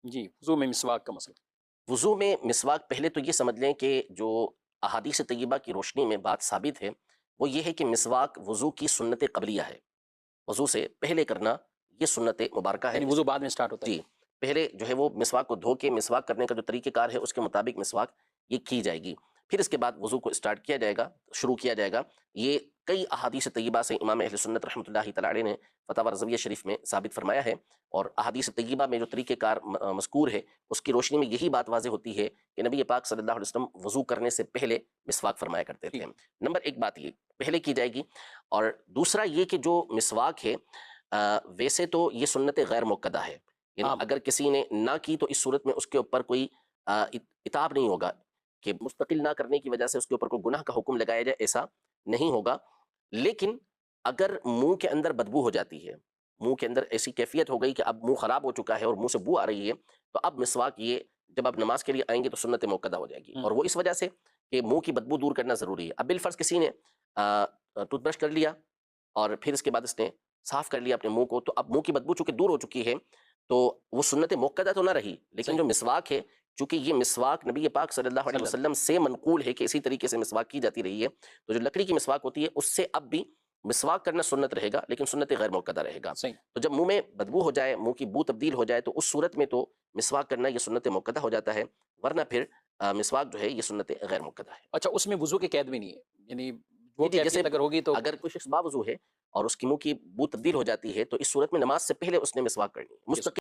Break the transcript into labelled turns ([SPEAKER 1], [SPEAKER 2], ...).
[SPEAKER 1] جی وضو میں مسواک کا مسئلہ۔
[SPEAKER 2] وضو میں مسواک، پہلے تو یہ سمجھ لیں کہ جو احادیث طیبہ کی روشنی میں بات ثابت ہے وہ یہ ہے کہ مسواک وضو کی سنت قبلیہ ہے، وضو سے پہلے کرنا یہ سنت مبارکہ ہے۔
[SPEAKER 1] یعنی وضو بعد میں سٹارٹ ہوتا ہے۔
[SPEAKER 2] جی، پہلے جو ہے وہ مسواک کو دھو کے مسواک کرنے کا جو طریقہ کار ہے اس کے مطابق مسواک یہ کی جائے گی، پھر اس کے بعد وضو کو اسٹارٹ کیا جائے گا، شروع کیا جائے گا۔ یہ کئی احادیث طیبہ سے امام اہل سنت رحمۃ اللہ تعالی علیہ نے فتاوی رضویہ شریف میں ثابت فرمایا ہے، اور احادیث طیبہ میں جو طریقہ کار مذکور ہے اس کی روشنی میں یہی بات واضح ہوتی ہے کہ نبی پاک صلی اللہ علیہ وسلم وضو کرنے سے پہلے مسواک فرمایا کرتے تھے۔ نمبر ایک بات یہ پہلے کی جائے گی، اور دوسرا یہ کہ جو مسواک ہے ویسے تو یہ سنت غیر مؤکدہ ہے، یعنی اگر کسی نے نہ کی تو اس صورت میں اس کے اوپر کوئی عتاب نہیں ہوگا کہ مستقل نہ کرنے کی وجہ سے اس کے اوپر کوئی گناہ کا حکم لگایا جائے، ایسا نہیں ہوگا۔ لیکن اگر منہ کے اندر بدبو ہو جاتی ہے، منہ کے اندر ایسی کیفیت ہو گئی کہ اب منہ خراب ہو چکا ہے اور منہ سے بو آ رہی ہے، تو اب مسواک یہ جب آپ نماز کے لیے آئیں گے تو سنت مؤکدہ ہو جائے گی، اور وہ اس وجہ سے کہ منہ کی بدبو دور کرنا ضروری ہے۔ اب بالفرض کسی نے ٹوتھ برش کر لیا اور پھر اس کے بعد اس نے صاف کر لیا اپنے منہ کو، تو اب منہ کی بدبو چونکہ دور ہو چکی ہے تو وہ سنت مؤکدہ تو نہ رہی، لیکن جو مسواک ہے چونکہ یہ مسواک نبی پاک صلی اللہ علیہ وسلم سے منقول ہے کہ اسی طریقے سے مسواک کی جاتی رہی ہے، تو جو لکڑی کی مسواک ہوتی ہے اس سے اب بھی مسواک کرنا سنت رہے گا لیکن سنت غیر مؤکدہ رہے گا۔ تو جب منہ میں بدبو ہو جائے، منہ کی بو تبدیل ہو جائے، تو اس صورت میں تو مسواک کرنا یہ سنت مؤکدہ ہو جاتا ہے، ورنہ پھر مسواک جو ہے یہ سنت غیر مؤکدہ ہے۔
[SPEAKER 1] اچھا اس میں وضو کی قید بھی نہیں ہے، یعنی وہ
[SPEAKER 2] جیسے
[SPEAKER 1] کیفیت اگر ہوگی تو
[SPEAKER 2] اگر کوئی شخص باوضو ہے اور اس کی منہ کی بو تبدیل ہو جاتی ہے تو اس صورت میں نماز سے پہلے اس نے مسواک کرنی ہے، مستقل